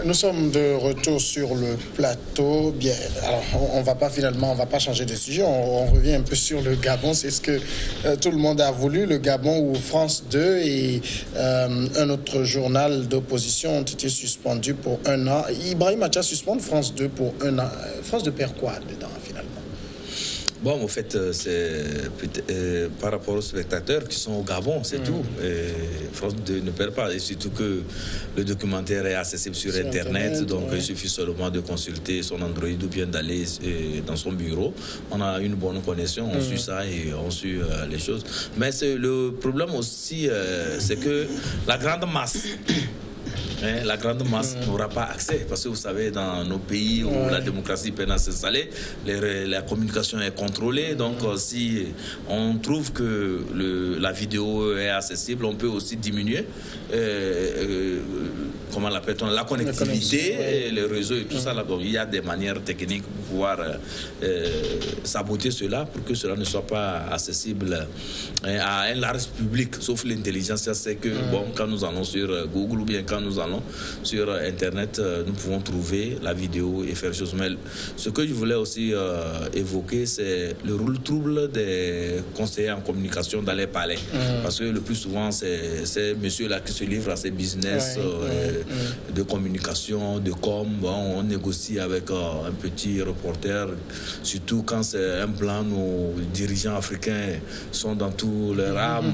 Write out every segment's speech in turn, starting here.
Nous sommes de retour sur le plateau. Bien, alors on va pas changer de sujet. On revient un peu sur le Gabon. C'est ce que tout le monde a voulu. Le Gabon où France 2 et un autre journal d'opposition ont été suspendus pour 1 an. Ibrahim Acha suspend France 2 pour 1 an. France 2 perd quoi dedans finalement? Bon, en fait, c'est par rapport aux spectateurs qui sont au Gabon, c'est tout. France 2 ne perd pas. Et surtout que le documentaire est accessible sur Internet, donc il suffit seulement de consulter son Android ou bien d'aller dans son bureau. On a une bonne connexion, on suit ça et on suit les choses. Mais le problème aussi, c'est que la grande masse... la grande masse n'aura pas accès parce que vous savez, dans nos pays où la démocratie peine à s'installer, la communication est contrôlée. Donc si on trouve que la vidéo est accessible, on peut aussi diminuer comment l'appelle-t-on, la connectivité, les réseaux et tout ça. Là. Donc il y a des manières techniques pour pouvoir saboter cela pour que cela ne soit pas accessible à un large public, sauf l'intelligence. C'est que bon, quand nous allons sur Google ou bien quand nous allons sur Internet, nous pouvons trouver la vidéo et faire chose. Mais ce que je voulais aussi évoquer, c'est le rôle trouble des conseillers en communication dans les palais. Parce que le plus souvent, c'est ces messieurs-là qui se livrent à ces business de communication, de com. Bon, on négocie avec un petit reporter, surtout quand c'est un blanc. Nos dirigeants africains sont dans tout leur âme.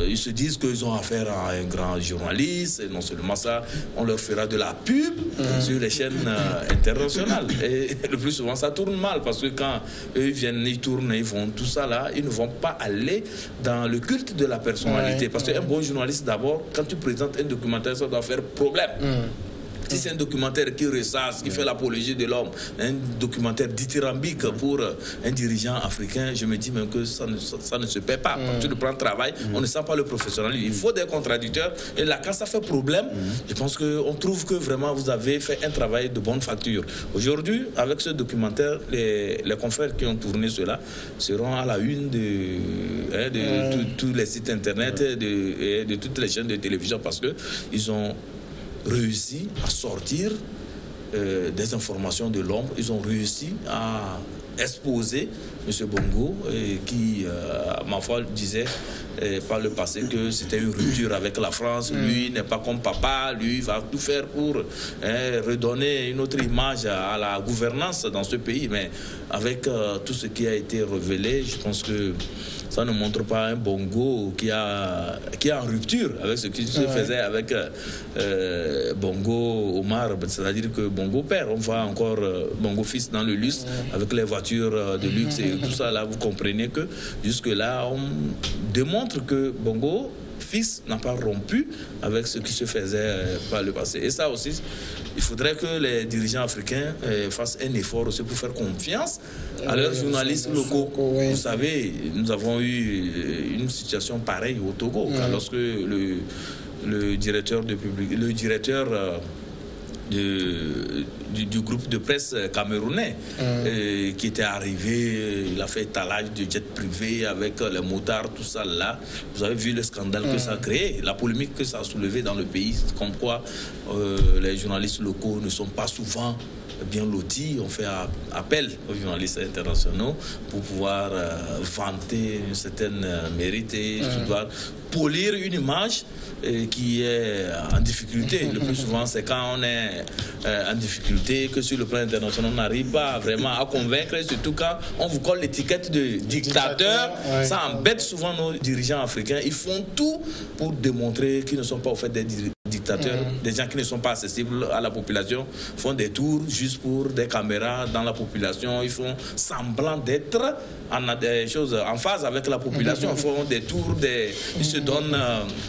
Ils se disent qu'ils ont affaire à un grand journaliste, et non seulement ça, on leur fera de la pub sur les chaînes internationales. Et le plus souvent, ça tourne mal, parce que quand eux viennent, ils tournent, ils font tout ça là, ils ne vont pas aller dans le culte de la personnalité. Parce qu'un bon journaliste, d'abord, quand tu présentes un documentaire, ça doit faire problème. Si c'est un documentaire qui ressasse, qui fait l'apologie de l'homme, un documentaire dithyrambique pour un dirigeant africain, je me dis même que ça ne se paie pas. Quand tu le prends le travail, on ne sent pas le professionnalisme. Il faut des contradicteurs. Et là, quand ça fait problème, je pense qu'on trouve que vraiment vous avez fait un travail de bonne facture. Aujourd'hui, avec ce documentaire, les confrères qui ont tourné cela seront à la une de tous les sites internet et de toutes les chaînes de télévision, parce qu'ils ont réussi à sortir des informations de l'ombre. Ils ont réussi à exposer M. Bongo, qui, ma foi, disait par le passé que c'était une rupture avec la France. Lui n'est pas comme papa, lui va tout faire pour redonner une autre image à la gouvernance dans ce pays. Mais avec tout ce qui a été révélé, je pense que ça ne montre pas un Bongo qui est en rupture avec ce qui se faisait avec Bongo Omar. C'est-à-dire que Bongo père, on voit encore Bongo fils dans le luxe avec les voitures de luxe et tout ça. Là, vous comprenez que jusque-là, on démontre que Bongo fils n'a pas rompu avec ce qui se faisait par le passé. Et ça aussi, il faudrait que les dirigeants africains fassent un effort aussi pour faire confiance à leurs journalistes locaux. Vous savez, nous avons eu une situation pareille au Togo, quand lorsque le directeur du groupe de presse camerounais qui était arrivé, il a fait étalage de jet privé avec les motards, tout ça là. Vous avez vu le scandale que ça a créé, la polémique que ça a soulevé dans le pays, comme quoi les journalistes locaux ne sont pas souvent bien lotis. On fait appel aux journalistes internationaux pour pouvoir vanter une certaine mérite et polir une image qui est en difficulté. Le plus souvent, c'est quand on est en difficulté que sur le plan international, on n'arrive pas vraiment à convaincre, surtout quand on vous colle l'étiquette de dictateur. Ça embête souvent nos dirigeants africains. Ils font tout pour démontrer qu'ils ne sont pas au fait des dictateurs, des gens qui ne sont pas accessibles à la population, font des tours juste pour des caméras dans la population. Ils font semblant d'être en phase avec la population. Ils font des tours, ils se donnent,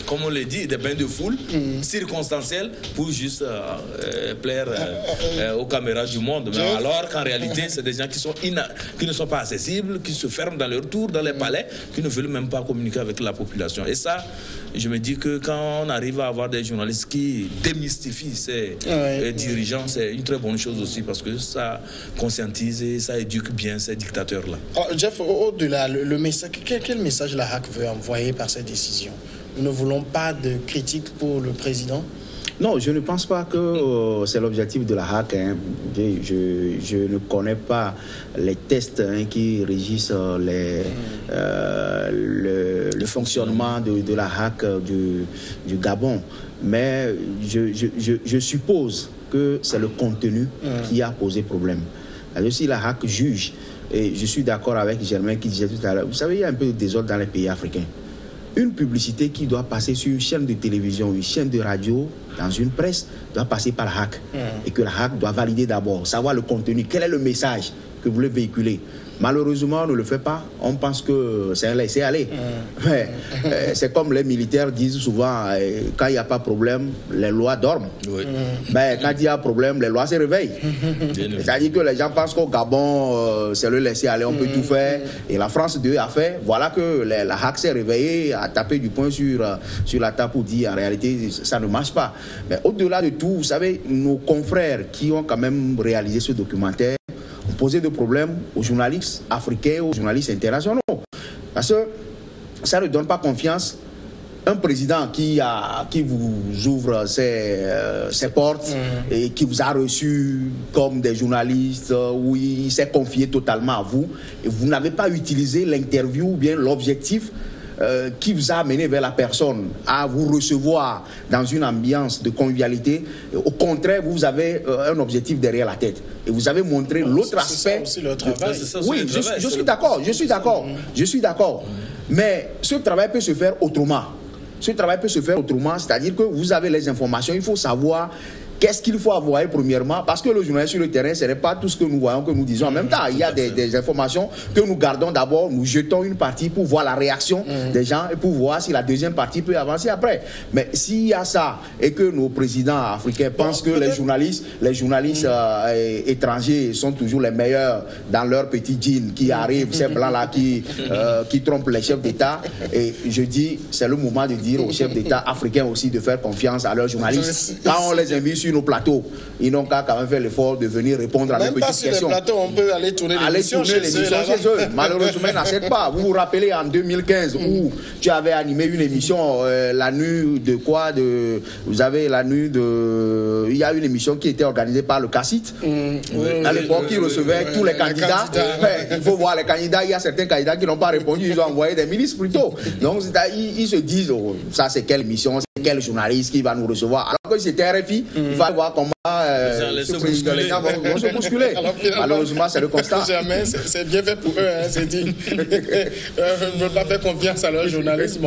comme on le dit, des bains de foule circonstanciels pour juste plaire aux caméras du monde. Mais alors qu'en réalité, c'est des gens qui ne sont pas accessibles, qui se ferment dans leur tour, dans les palais, qui ne veulent même pas communiquer avec la population. Et ça, je me dis que quand on arrive à avoir des journalistes qui démystifient ces dirigeants, c'est une très bonne chose aussi, parce que ça conscientise et ça éduque bien ces dictateurs-là. Jeff, au-delà, le message, quel message la HAC veut envoyer par cette décision? Nous ne voulons pas de critiques pour le président? Non, je ne pense pas que c'est l'objectif de la HAC. Hein. Je ne connais pas les tests qui régissent le fonctionnement de la HAC du Gabon. Mais je suppose que c'est le contenu qui a posé problème. Alors, si la HAC juge, et je suis d'accord avec Germain qui disait tout à l'heure, vous savez, il y a un peu de désordre dans les pays africains. Une publicité qui doit passer sur une chaîne de télévision, une chaîne de radio, dans une presse, doit passer par la HAC. Et que la HAC doit valider d'abord, savoir le contenu, quel est le message que vous voulez véhiculer. Malheureusement, on ne le fait pas. On pense que c'est un laisser-aller. Mais c'est comme les militaires disent souvent, quand il n'y a pas de problème, les lois dorment. Oui. Mais quand il y a problème, les lois se réveillent. C'est-à-dire que les gens pensent qu'au Gabon, c'est le laisser-aller, on peut tout faire. Et la France 2 a fait. Voilà que la HAC s'est réveillée, a tapé du poing sur la table pour dire en réalité, ça ne marche pas. Mais au-delà de tout, vous savez, nos confrères qui ont quand même réalisé ce documentaire, poser de problèmes aux journalistes africains, aux journalistes internationaux. Parce que ça ne donne pas confiance. Un président qui vous ouvre ses portes et qui vous a reçu comme des journalistes, où il s'est confié totalement à vous, et vous n'avez pas utilisé l'interview ou bien l'objectif qui vous a amené vers la personne à vous recevoir dans une ambiance de convivialité. Au contraire, vous avez un objectif derrière la tête. Et vous avez montré l'autre aspect. C'est le travail. Oui, je suis d'accord. Mais ce travail peut se faire autrement. C'est-à-dire que vous avez les informations, il faut savoir qu'est-ce qu'il faut avoir premièrement, parce que le journaliste sur le terrain, ce n'est pas tout ce que nous voyons, que nous disons en même temps. Il y a des informations que nous gardons d'abord, nous jetons une partie pour voir la réaction des gens et pour voir si la deuxième partie peut avancer après. Mais s'il y a ça et que nos présidents africains pensent que les journalistes étrangers sont toujours les meilleurs dans leur petit jean qui arrivent, ces blancs-là qui trompent les chefs d'État, et je dis, c'est le moment de dire aux chefs d'État africains aussi de faire confiance à leurs journalistes. Quand on les invite sur nos plateaux, ils n'ont qu'à quand même faire l'effort de venir répondre à nos petites questions. Même pas sur les plateaux, on peut aller tourner l'émission chez eux. Malheureusement, ils n'acceptent pas. Vous vous rappelez en 2015 où tu avais animé une émission, la nuit de quoi vous avez la nuit de... Il y a une émission qui était organisée par le CACIT, à l'époque, qui recevait tous les candidats. Il faut voir les candidats. Il y a certains candidats qui n'ont pas répondu. Ils ont envoyé des ministres plutôt. Donc, ils se disent, oh, ça c'est quelle émission, c'est quel journaliste qui va nous recevoir. Alors que c'était RFI, il va voir comment les gens vont se bousculer. Malheureusement, c'est le constat. C'est bien fait pour eux, hein, c'est dit. Ils ne veulent pas faire confiance à leurs journalistes,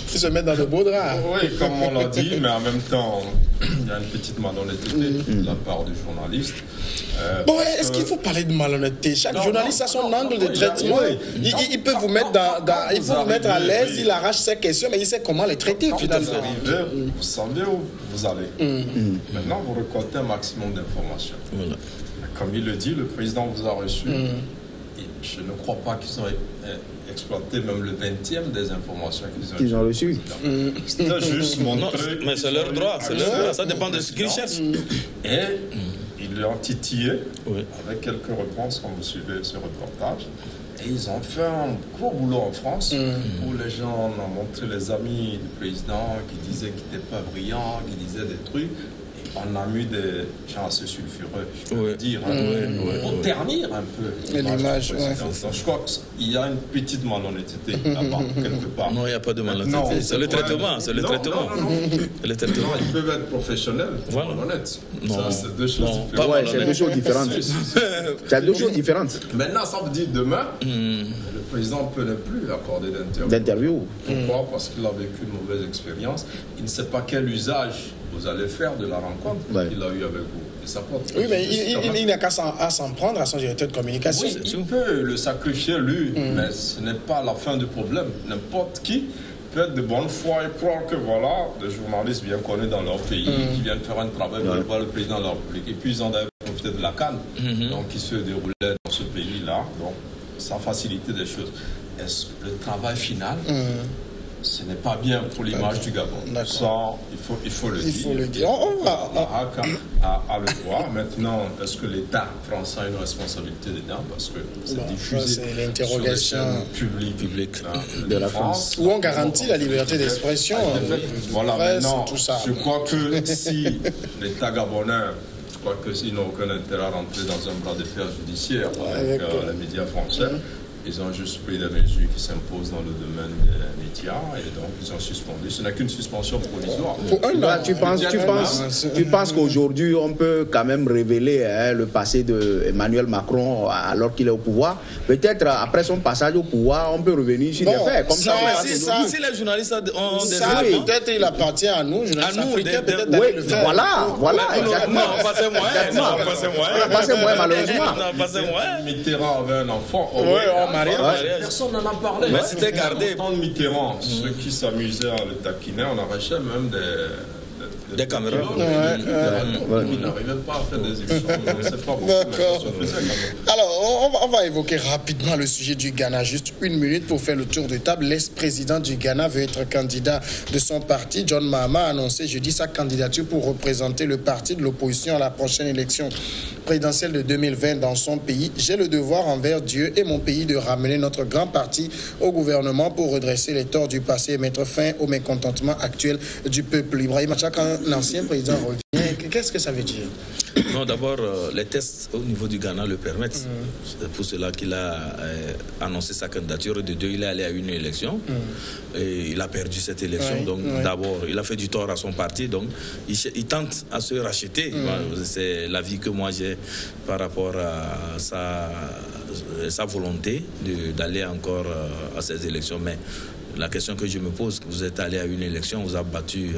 qui se mettent dans de beaux draps. Oui, comme on l'a dit, mais en même temps, il y a une petite malhonnêteté de la part du journaliste. Est-ce qu'il faut parler de malhonnêteté? Chaque journaliste a son angle de traitement. Il peut vous mettre il faut vous mettre à l'aise, il arrache ses questions, mais il sait comment les traiter finalement. Vous savez où vous allez. Maintenant, vous récoltez un maximum d'informations. Voilà. Comme il le dit, le président vous a reçu. Et je ne crois pas qu'ils ont exploité même le 20e des informations qu'ils ont reçues. C'était juste montrer. Mais c'est leur droit, ça dépend de ce qu'ils cherchent. Et ils l'ont titillé avec quelques réponses quand vous suivez ce reportage. Et ils ont fait un gros boulot en France où les gens ont montré les amis du président qui disaient qu'il n'était pas brillant, qui disaient des trucs. On a mis des gens assez sulfureux, je peux dire, pour ternir un peu l'image. Donc je crois qu'il y a une petite malhonnêteté là-bas, quelque part. Non, il n'y a pas de malhonnêteté. C'est le traitement. Non, ils peuvent être professionnels, malhonnêtes. C'est deux choses différentes. C'est deux choses différentes. C'est deux choses différentes. Maintenant, ça veut dire demain, le président ne peut ne plus accorder d'interview. Pourquoi? Parce qu'il a vécu une mauvaise expérience. Il ne sait pas quel usage vous allez faire de la rencontre qu'il a eue avec vous. Oui, mais il n'a qu'à s'en prendre à son directeur de communication. Oui, il peut le sacrifier lui, mais ce n'est pas la fin du problème. N'importe qui peut être de bonne foi et croire que voilà, des journalistes bien connus dans leur pays qui viennent faire un travail pour voir le président de la République. Et puis ils ont d'ailleurs profité de la CAN, donc qui se déroulait dans ce pays-là. Donc ça a facilité des choses. Est-ce que le travail final ce n'est pas bien pour l'image du Gabon. Ça, il faut le dire. Il faut le dire. La HAC a le droit. Maintenant, est-ce que l'État français a une responsabilité dedans? Parce que c'est diffusé c'est l'interrogation publique de la France. Où on garantit la liberté d'expression. Voilà, presse, maintenant, tout ça. je crois que si l'État gabonais, je crois que s'ils n'ont aucun intérêt à rentrer dans un bras de fer judiciaire avec les médias français, ils ont juste pris des mesures qui s'imposent dans le domaine des médias et donc ils ont suspendu. Ce n'est qu'une suspension provisoire. Tu penses qu'aujourd'hui on peut quand même révéler le passé d'Emmanuel Macron alors qu'il est au pouvoir? Peut-être après son passage au pouvoir, on peut revenir sur des faits. Comme si les journalistes ont des éléments, peut-être il appartient à nous, journalistes africains, peut-être d'aller le faire. Voilà, exactement. On a passé moins, malheureusement. Mitterrand avait un enfant. Personne n'en a parlé. Mais c'était gardé. Dans Mitterrand, ceux qui s'amusaient à le taquiner, on arrachait même des caméras. Ils n'arrivaient pas à faire des émissions. D'accord. Alors, on va évoquer rapidement le sujet du Ghana. Juste une minute pour faire le tour de table. L'ex-président du Ghana veut être candidat de son parti. John Mahama a annoncé jeudi sa candidature pour représenter le parti de l'opposition à la prochaine élection présidentielle de 2020 dans son pays. J'ai le devoir envers Dieu et mon pays de ramener notre grand parti au gouvernement pour redresser les torts du passé et mettre fin au mécontentement actuel du peuple. Ibrahim Acha, quand l'ancien président revient, qu'est-ce que ça veut dire? Non, d'abord, les tests au niveau du Ghana le permettent. C'est pour cela qu'il a annoncé sa candidature. De deux, il est allé à une élection et il a perdu cette élection. Donc, d'abord, il a fait du tort à son parti. Donc, il tente à se racheter. C'est l'avis que moi j'ai par rapport à sa volonté d'aller encore à ces élections. Mais la question que je me pose, vous êtes allé à une élection, vous avez battu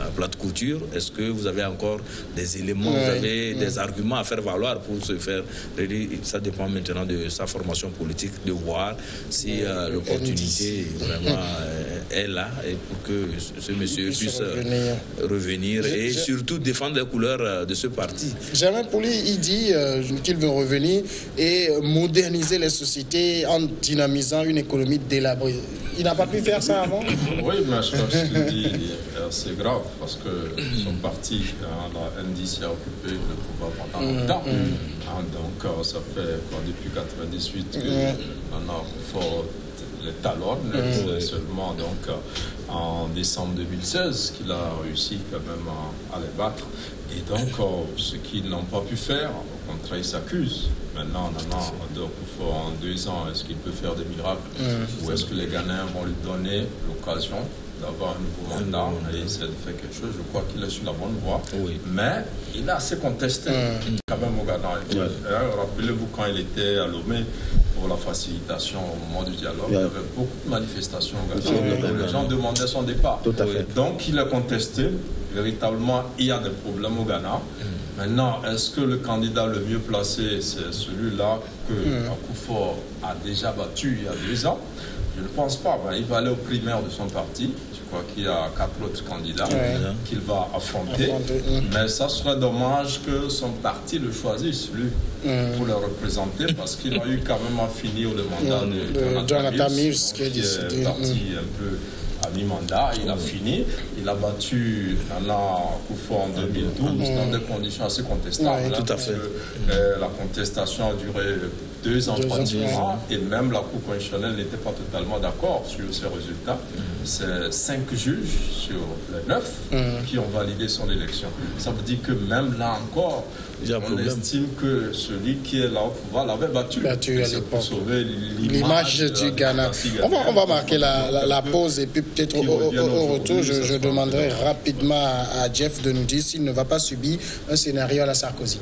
à plate couture. Est-ce que vous avez encore des éléments, vous avez des arguments à faire valoir pour se faire? Ça dépend maintenant de sa formation politique, de voir si l'opportunité vraiment est là et pour que ce monsieur puisse revenir et surtout défendre les couleurs de ce parti. Germain Pouli, il dit qu'il veut revenir et moderniser les sociétés en dynamisant une économie délabrée. Il n'a pas pu faire ça avant? Oui, mais je pense qu'il dit c'est grave parce que son parti, la NDC, a occupé le pouvoir pendant longtemps. Donc ça fait depuis 1998 que maintenant les talons, seulement donc en décembre 2016 qu'il a réussi quand même à les battre. Et donc ce qu'ils n'ont pas pu faire, au contraire, ils s'accusent. Maintenant, donc, en 2 ans, est-ce qu'il peut faire des miracles ou est-ce que les Ghanéens vont lui donner l'occasion d'avoir un nouveau mandat et essayer de faire quelque chose? Je crois qu'il est sur la bonne voie. Mais il a assez contesté quand même au Ghana. Rappelez-vous quand il était à Lomé pour la facilitation au moment du dialogue, il y avait beaucoup de manifestations au Ghana. Les gens demandaient son départ. Donc il a contesté. Véritablement, il y a des problèmes au Ghana. Maintenant, est-ce que le candidat le mieux placé, c'est celui-là que Akufo a déjà battu il y a 2 ans? Je ne pense pas. Il va aller aux primaires de son parti. Je crois qu'il y a 4 autres candidats qu'il va affronter. Mais ça serait dommage que son parti le choisisse, lui, pour le représenter, parce qu'il a eu quand même à finir le mandat de Jonathan Mills, qui est parti un peu à mi-mandat. Il a fini. Il a battu Akufo en 2012 dans des conditions assez contestables. Tout à fait. La contestation a duré 2 ans pratiquement et même la Cour constitutionnelle n'était pas totalement d'accord sur ces résultats. C'est 5 juges sur les 9 qui ont validé son élection. Ça veut dire que même là encore, on estime que celui qui est là au pouvoir l'avait battu à l'époque pour sauver l'image du Ghana. On va marquer la pause et puis peut-être au retour, je demanderai rapidement à Jeff de nous dire s'il ne va pas subir un scénario à la Sarkozy.